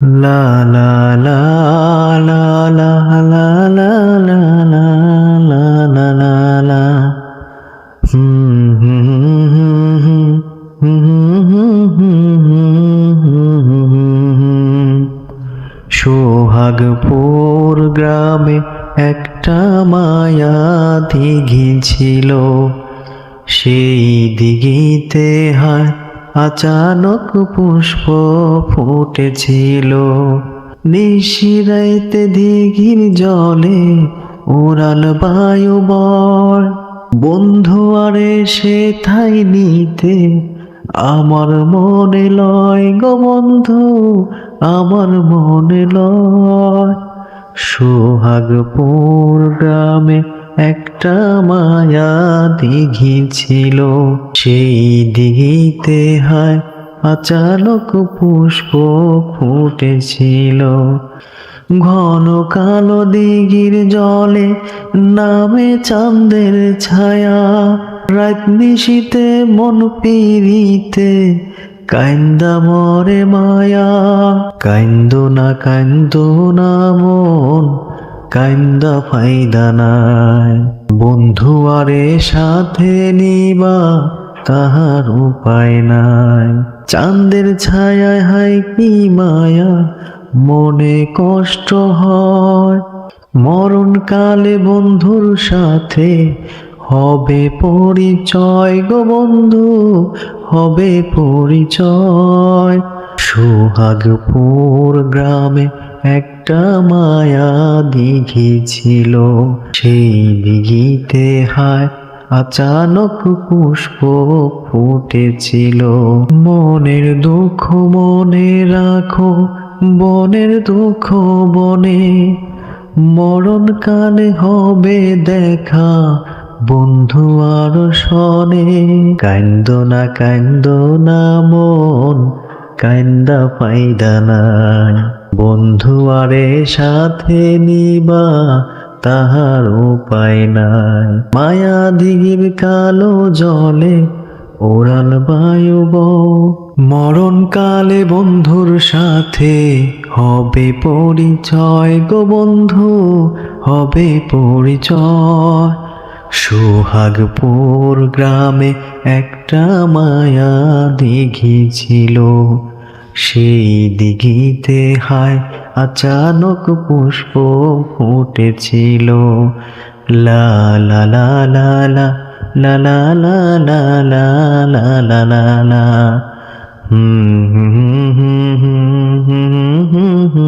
লা লা লা লা লা লা লা লা লা লা লা লা লা। হুম হুম হুম হুম হুম হুম হুম হুম হুম। সোহাগপুর গ্রামে একটা মায়া দিঘি ছিল। সেই দিঘিতে হায় আচানক পুষ্প ফুটেছিল। নিশিরাইতে দিঘির জলে উড়াল বায়ু বয়। বন্ধু আরে সে ঠাই নিতে আমার মনে লয় গো বন্ধু, আমার মনে লয়। সোহাগপুর গ্রামে একটা মায়া দিঘি ছিল। সেই দিঘিতে হায় আচানক পুষ্প ফুটেছিল। ঘন কালো দিঘির জলে নামে চাঁদের ছায়া। রাত নিশীতে মন পিরিতে কান্দা মরে মায়া। কান্দো না মন, কান্দা ফায়দা নাই। বন্ধু আরে সাথে নিবা তাহার উপায় নাই। চাঁদের ছায়ায় হায় কি মায়া, মনে কষ্ট হয়। মরণ কালে বন্ধুর সাথে হবে পরিচয় গো বন্ধু, হবে পরিচয়। সোহাগপুর গ্রামে একটা মায়া দিঘি ছিল। সেই দিঘিতে হায় আচানক পুষ্প ফুটেছিল। মনের দুঃখ মনে রাখো, বনের দুঃখ বনে। মরণ কালে হবে দেখা বন্ধু আর শনে। কান্দো না মন, কান্দা ফায়দা নাই। বন্ধু আরে সাথে নিবা তাহার উপায় নাই। মায়া দিঘির কালো জলে ওড়াল বায়ু বয়। মরণ কালে বন্ধুর সাথে হবে পরিচয় গো বন্ধু, হবে পরিচয়। সোহাগপুর গ্রামে একটা মায়া দিঘি ছিল। সেই দিঘিতে হায় আচানক পুষ্প ফুটেছিল। লা লা লা লা লা লা লা লা লা লা লা লা লা লা। হুম হুম হুম হুম হুম হুম হুম